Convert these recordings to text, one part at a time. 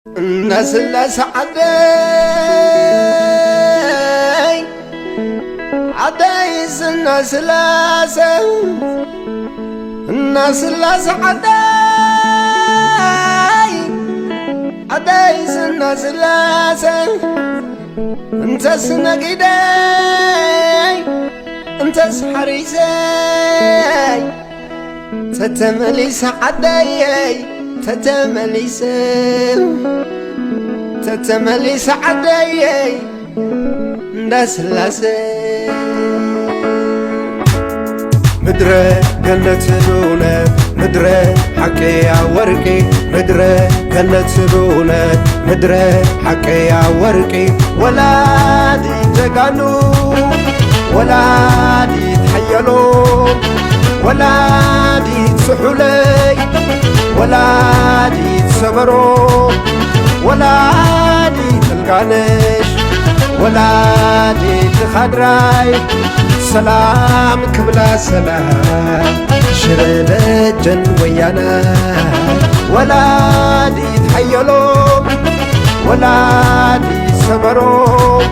الناس اللي سعدي عدايس الناس اللي الناس اللي سعدي عدايس الناس اللي انت سنقيدي انت سحريسي تتملي سعدي تتملي سعدي الناس اللي مدري جنة دونة مدري حكي يا ورقي مدري جنة دونة مدري حكي يا ورقي ولادي تقانو ولادي تحيلو ولادي تسحولي ولادي تسبرو ولادي تلقانش ولادي تخدراي سلام كبلا سلام شرد الجن ويانا ولادي تحيلو ولادي سبرو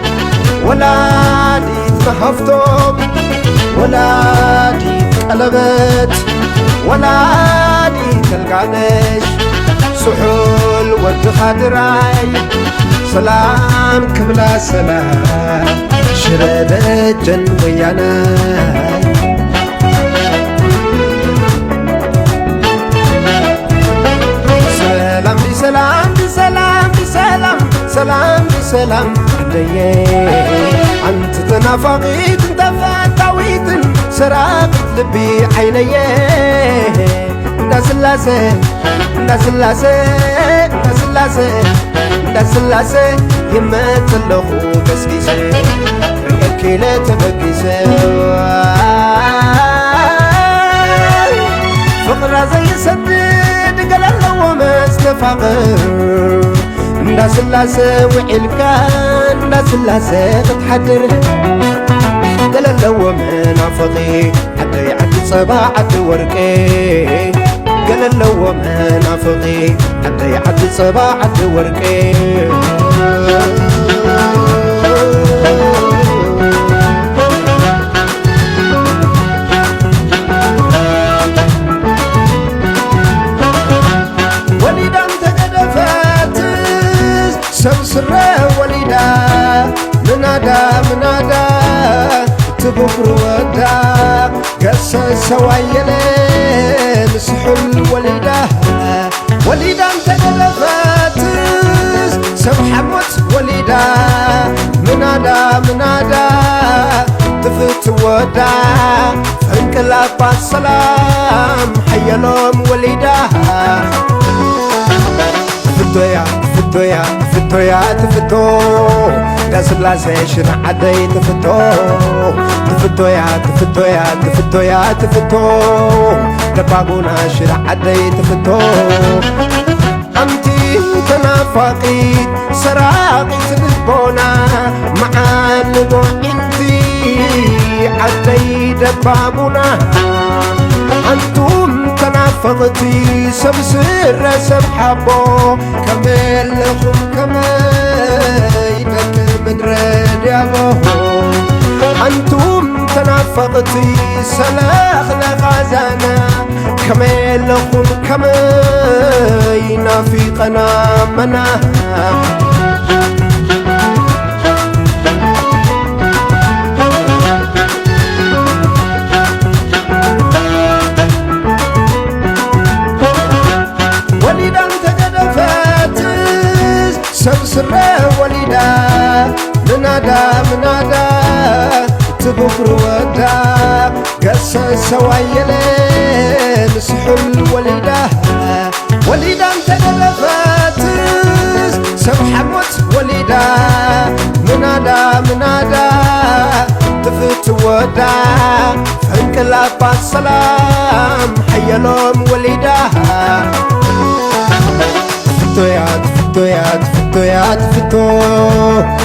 ولادي تمحفتو ولادي قلبت ولادي تلقانش سحول والتخدراي سلام كبلا سلام شرد الجن ويانا سلام بسلام بسلام بسلام سلام بسلام ليه أنت تنافقيت انت فتاويت سرقت لبي عينيه ناس اللاسي ناس اللاسي ناس اللاسي ناس اللاسي يمثلخو قسقسي ريكيلة تبقسي فقرة زي سدد قال الله مستفاقر ناس اللاسي وعلكان ناس اللاسي تتحدر قال الله منافقي حتى يعدي صباح عدي ورقي قال الله منافقي حتى يعدي صباح عدي ورقي وليدا تقدفت سبسرة وليدا منادا تبكر ودا قص سوايلين سحل وليدا تقلفت سبحة موت وليدا منادا تفت ودا فانقلب السلام حيالهم وليدا تفتو ناس اللاسي شنع عدي تفتو دبابونا شنع عدي تفتو أنتي تنافقيت سراقيت للبونا معانو انتي عدي دبابونا أنتم تنافقتي سبسر سبحبو كملكم كميدك مدرد يابو أنتم تنافقتي سلاخ لغازانا كملكم كمينا في قنامنا سبسرة وليدا منادا تبكر ودا قص سوايلين سحل وليدا تقلفت سبحة موت وليدا منادا تفت ودا فانقلب السلام حيالهم وليدا تفتو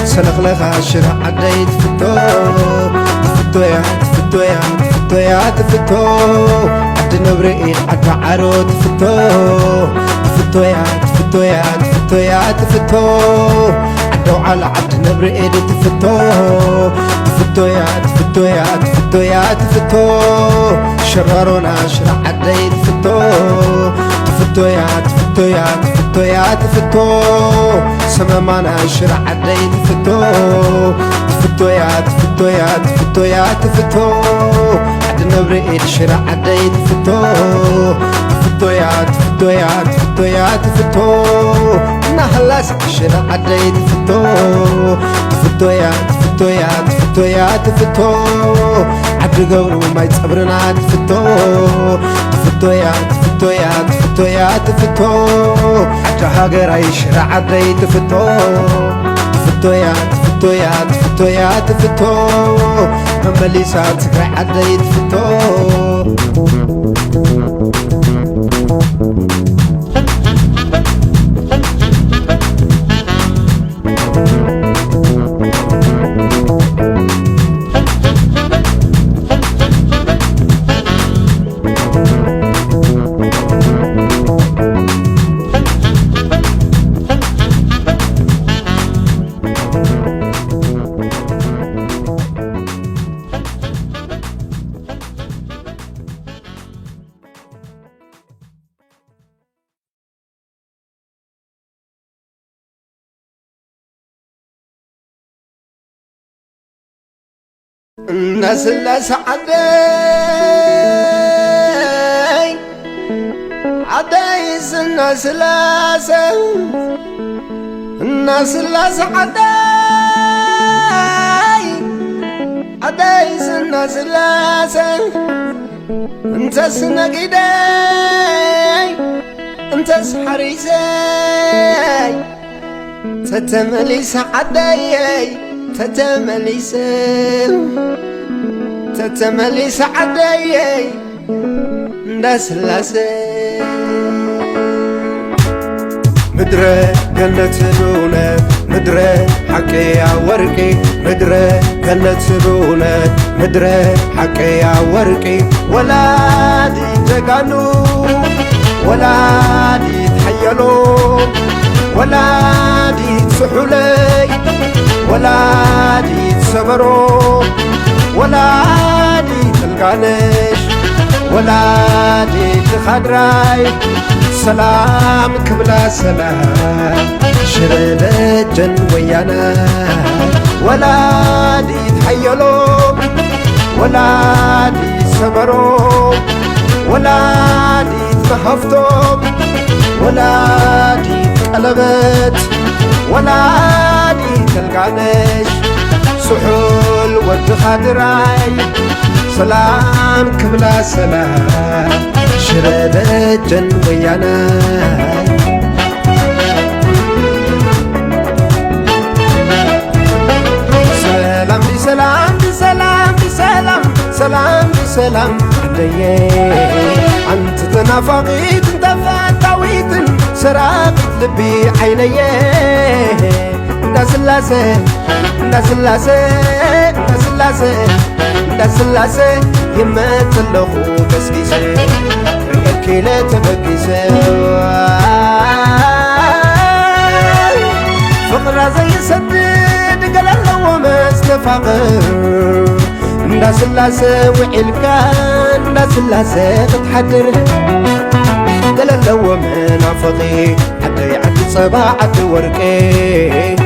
سلخ لها شرع عدي تفتو عد نبرئين عد عرو تفتو تفتو يا تفتو عدو على عد نبر ايد تفتو تفتو يا تفتو يا تفتو يا تفتو شررونا شرع عدي تفتو تفتو يا تفتو يا تفتو يا تفتو سممانا شرع عدي تفتو تفتو يا تفتو يا تفتو يا تفتو عد نبر ايد شرع عدي تفتو تفتو يا تفتو يا تفتو يا تفتو نهلاس شرع عدي تفتو تفتو يا تفتو يا تفتو يا تفتو عبد قورو ما يتصبرنا تفتو تفتو يا تفتو يا تفتو يا تفتو حتى هاجر شرع عدي تفتو تفتو يا تفتو يا تفتو يا تفتو ممليسات عدي تفتو الناس عدي عدي الناس عدي عدي الناس انت سنقيدي انت سحريسي تتمليس عدي تتمليس عدي ناس لاسي مدري جنة بونة مدري حكي يا ورقي مدري جنة بونة مدري حكي يا ورقي ولادي تقانو ولادي تحيلو ولادي تسحولي ولادي تسبرو ولادي تلقانش ولادي تخدراي سلام كبلا سلام شرد الجن ويانا ولادي تحيلو ولادي تسبرو ولادي تمحفتو ولادي تقلبت ولادي تلقانش سحول ود خادراي سلام كبلا سلام شرد الجن ويانا سلام بسلام بسلام بسلام سلام بسلام ليه أنت تنافقيت انت فتاويت سرقت لبي عينيه داسلاسي داسلاسي داسلاسي داسلاسي يمثلخو كسكيسي رجكيلة تبكيسي فقرة زي سدد قلالو مستفاقر داسلاسي وعلكان داسلاسي تتحدر قلالو منافقي حتى يعد صباع عد ورقي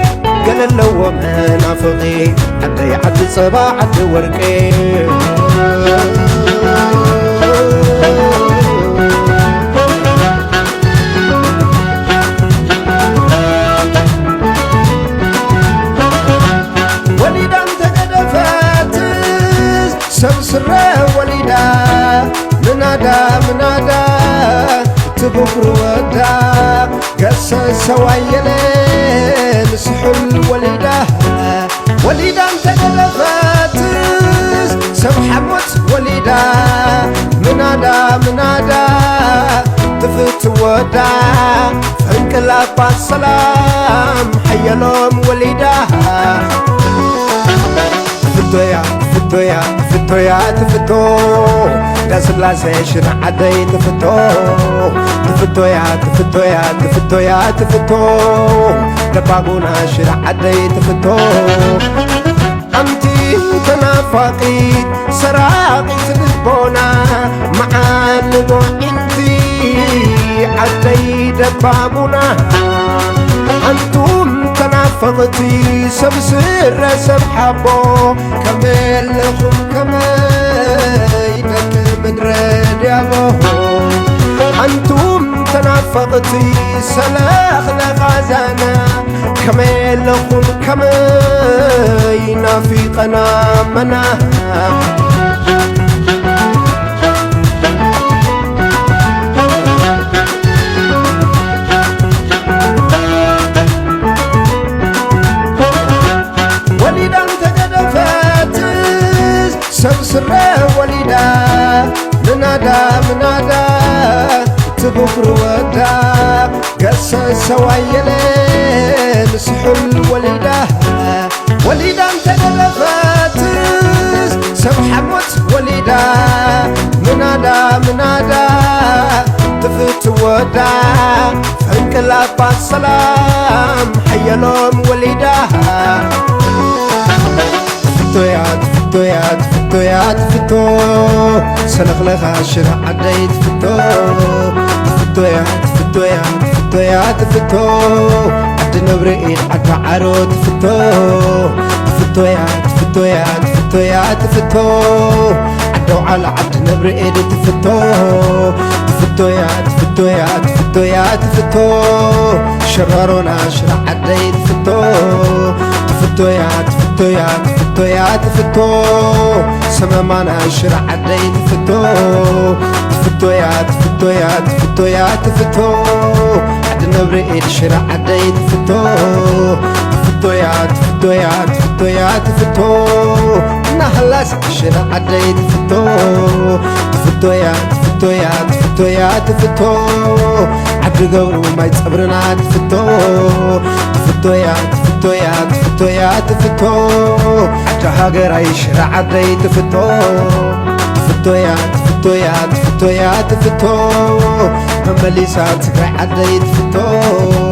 قلالو منافقي حتى يعد صباع عد ورقي وليدا تقدفت سبسرة وليدا منادا تبكر ودا قصة سوايلين سحل وليدا تقلفت سبحة موت وليدا منادا تفت ودا فانقلاب السلام حيالهم وليدا تفتو يا تفتو داسلاسي شرع عدي تفتو يا تفتو دبابونا شرع عدي تفتو أمتي تنافقيت سراقي تلبونا معانبو انتي عدي دبابونا أنتم تنافقتي سبسر سبحبو كملكم كميدك مدرد يابو أنتم تنافقتي سلاخ لغازانا كملكم كمينا في قنامنا سبسرة وليدا منادا تبكر ودا قص سوايلين سحل وليدا تقلفت سبحمت وليدا منادا تفت ودا فانقلاب السلام حيالهم وليدا تفتو سلخ لها شرع عدي تفتو عد نبرئي عد عرو تفتو عدو على عد نبرئي تفتو شررونا شرع عدي تفتو سممانا شرع عدي تفتو عد نبرئي شرع عدي تفتو نهلاس شرع عدي تفتو عبد قورو ما يتصبرنا تفتو عبد هاجر أي شرع عدي تفتو ممليسات سكرع عدي تفتو